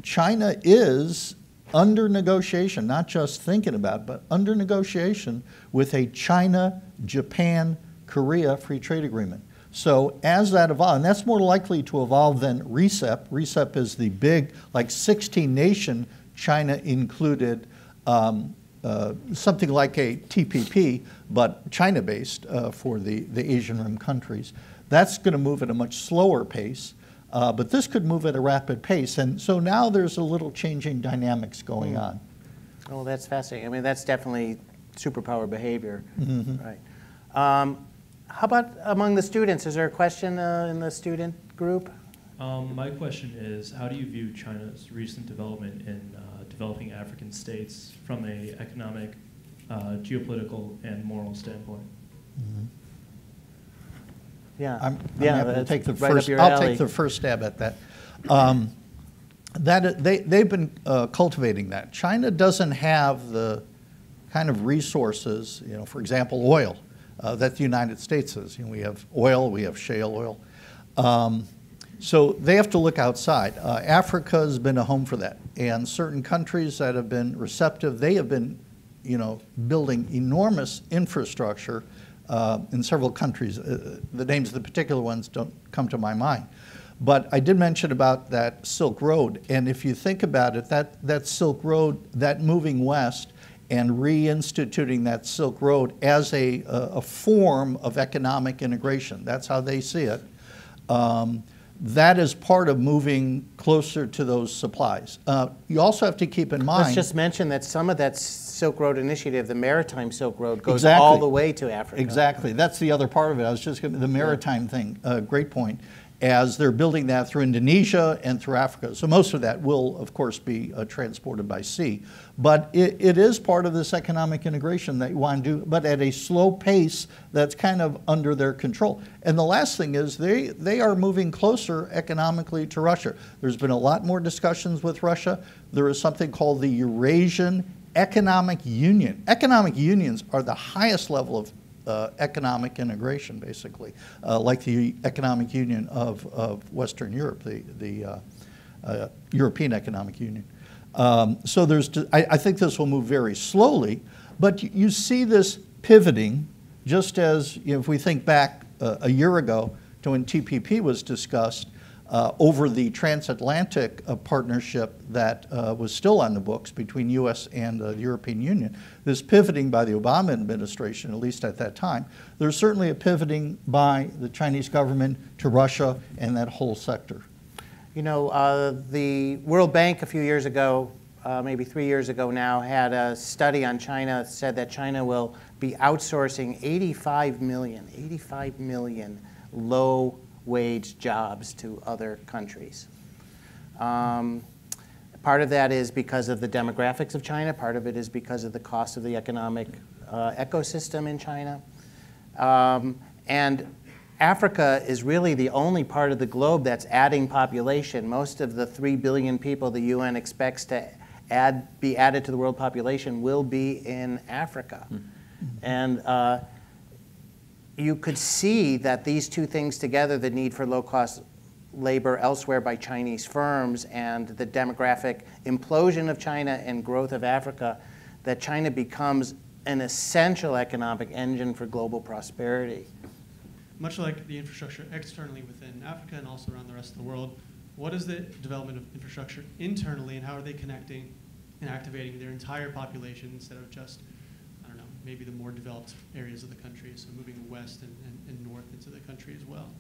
China is under negotiation, not just thinking about it, but under negotiation with a China-Japan-Korea free trade agreement. So as that evolves, and that's more likely to evolve than RCEP. RCEP is the big, like 16-nation, China-included, something like a TPP, but China-based for the Asian Rim countries. That's going to move at a much slower pace. But this could move at a rapid pace. And so now there's a little changing dynamics going on. Oh, that's fascinating. I mean, that's definitely superpower behavior. Mm-hmm. Right. How about among the students? Is there a question in the student group? My question is, how do you view China's recent development in developing African states from an economic, geopolitical, and moral standpoint? Mm-hmm. Yeah, I'm happy to take the right first. I'll take the first stab at that. They've been cultivating that. China doesn't have the kind of resources, for example, oil, that the United States has. We have oil, we have shale oil. So they have to look outside. Africa has been a home for that, and certain countries that have been receptive, they have been, building enormous infrastructure. In several countries. The names of the particular ones don't come to my mind. But I did mention about that Silk Road, and if you think about it, that Silk Road, that moving west and reinstituting that Silk Road as a form of economic integration, that's how they see it. That is part of moving closer to those supplies. You also have to keep in mind... Let's just mention that some of that Silk Road initiative, the Maritime Silk Road, goes all the way to Africa. Exactly. That's the other part of it. I was just going to... The maritime thing, great point, as they're building that through Indonesia and through Africa. So most of that will, of course, be transported by sea. But it is part of this economic integration that you want to do, but at a slow pace that's kind of under their control. And the last thing is they are moving closer economically to Russia. There's been a lot more discussions with Russia. There is something called the Eurasian Economic Union. Economic unions are the highest level of economic integration, basically, like the Economic Union of Western Europe, the European Economic Union. So I think this will move very slowly, but you see this pivoting, just as if we think back a year ago to when TPP was discussed, over the transatlantic partnership that was still on the books between U.S. and the European Union. This pivoting by the Obama administration, at least at that time, there's certainly a pivoting by the Chinese government to Russia and that whole sector. The World Bank a few years ago, maybe 3 years ago now, had a study on China, said that China will be outsourcing 85 million low-wage jobs to other countries. Part of that is because of the demographics of China. Part of it is because of the cost of the economic ecosystem in China. And Africa is really the only part of the globe that's adding population. Most of the 3 billion people the UN expects to be added to the world population will be in Africa. And you could see that these two things together, the need for low-cost labor elsewhere by Chinese firms and the demographic implosion of China and growth of Africa, that China becomes an essential economic engine for global prosperity. Much like the infrastructure externally within Africa and also around the rest of the world, what is the development of infrastructure internally, and how are they connecting and activating their entire population instead of just, I don't know, maybe the more developed areas of the country, so moving west and north into the country as well?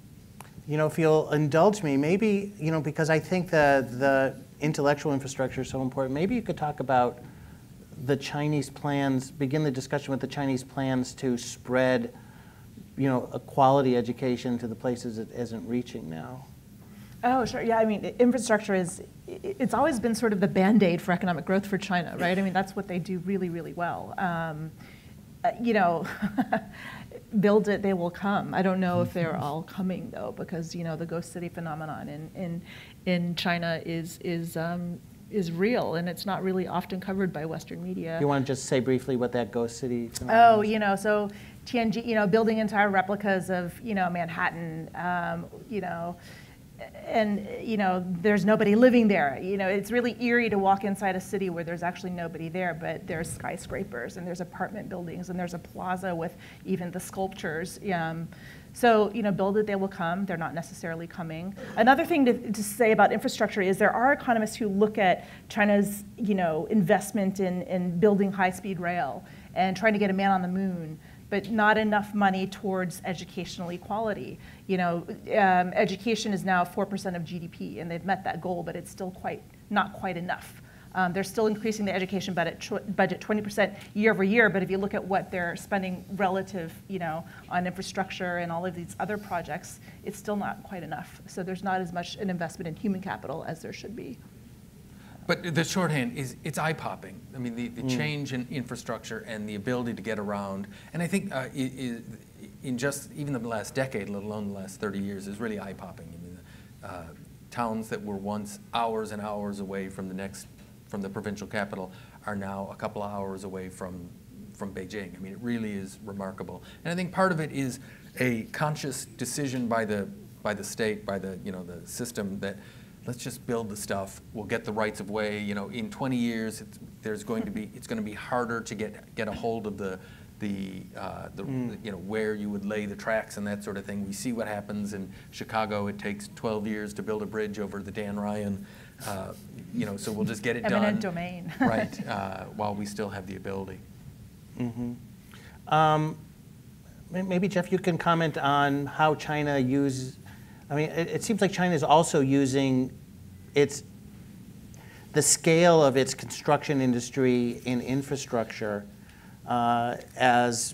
You know, if you'll indulge me, maybe, you know, because I think the intellectual infrastructure is so important, maybe you could talk about the Chinese plans, begin the discussion with the Chinese plans to spread, you know, a quality education to the places it isn't reaching now. Oh, sure. Yeah, I mean, infrastructure it's always been sort of the Band-Aid for economic growth for China, right? I mean, that's what they do really, really well. You know, build it, they will come. I don't know if they're all coming, though, because, you know, the ghost city phenomenon in China is real, and it's not really often covered by Western media. You want to just say briefly what that ghost city phenomenon Oh, is? you know, so Tianjin, you know, building entire replicas of, you know, Manhattan, you know, and, you know, there's nobody living there. You know, it's really eerie to walk inside a city where there's actually nobody there, but there's skyscrapers and there's apartment buildings and there's a plaza with even the sculptures. So, you know, build it, they will come. They're not necessarily coming. Another thing to say about infrastructure is there are economists who look at China's, you know, investment in building high-speed rail and trying to get a man on the moon, but not enough money towards educational equality. You know, education is now 4% of GDP, and they've met that goal, but it's still not quite enough. They're still increasing the education budget 20% year over year, but if you look at what they're spending relative, you know, on infrastructure and all of these other projects, it's still not quite enough. So there's not as much an investment in human capital as there should be. But the shorthand is, it's eye-popping. I mean, the change in infrastructure and the ability to get around, and I think in just even the last decade, let alone the last 30 years, is really eye-popping. I mean, towns that were once hours and hours away from the provincial capital are now a couple of hours away from Beijing. I mean, it really is remarkable. And I think part of it is a conscious decision by the state, by the, you know, the system that, let's just build the stuff. We'll get the rights of way. You know, in 20 years, it's going to be harder to get a hold of the you know, where you would lay the tracks and that sort of thing. We see what happens in Chicago. It takes 12 years to build a bridge over the Dan Ryan. You know, so we'll just get it done. Eminent domain. Right, while we still have the ability. Maybe, Jeff, you can comment on how China uses. I mean, it seems like China is also using the scale of its construction industry in infrastructure as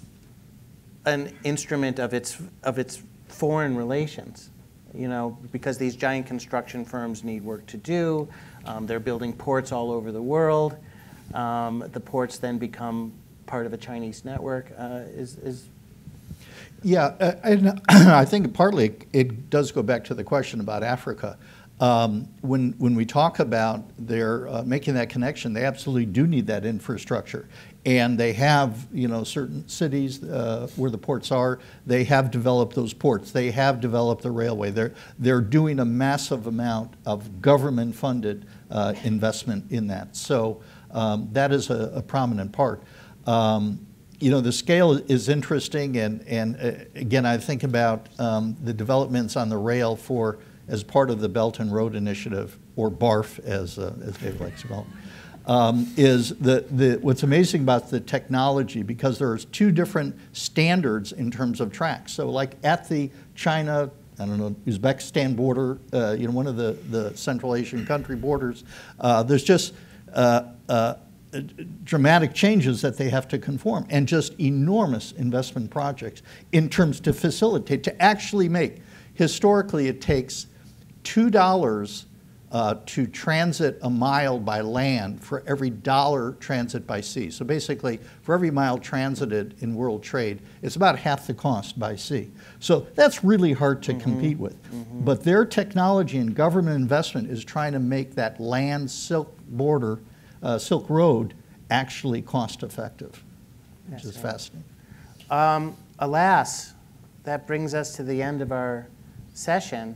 an instrument of its foreign relations. You know, because these giant construction firms need work to do. They're building ports all over the world. The ports then become part of a Chinese network. Yeah, and I think partly it does go back to the question about Africa. When we talk about their making that connection, they absolutely do need that infrastructure, and they have, you know, certain cities where the ports are. They have developed those ports. They have developed the railway. They're doing a massive amount of government-funded investment in that. So that is a prominent part. You know, the scale is interesting, and again, I think about the developments on the rail as part of the Belt and Road Initiative, or BARF, as Dave likes to call it, what's amazing about the technology, because there's two different standards in terms of tracks. So like at the China, I don't know, Uzbekistan border, you know, one of the Central Asian country borders, there's just dramatic changes that they have to conform, and just enormous investment projects in terms to facilitate, to actually make. Historically, it takes $2 to transit a mile by land for every dollar transit by sea. So basically, for every mile transited in world trade, it's about half the cost by sea. So that's really hard to compete with. But their technology and government investment is trying to make that land Silk Road actually cost effective, which is fascinating. Alas, that brings us to the end of our session.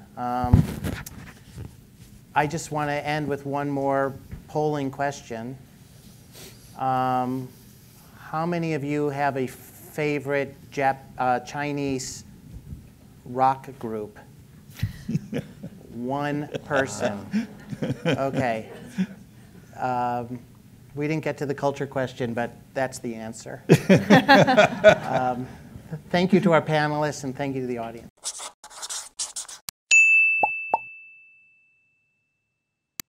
I just want to end with one more polling question. How many of you have a favorite Chinese rock group? One person. Okay. We didn't get to the culture question, but that's the answer. Thank you to our panelists, and thank you to the audience.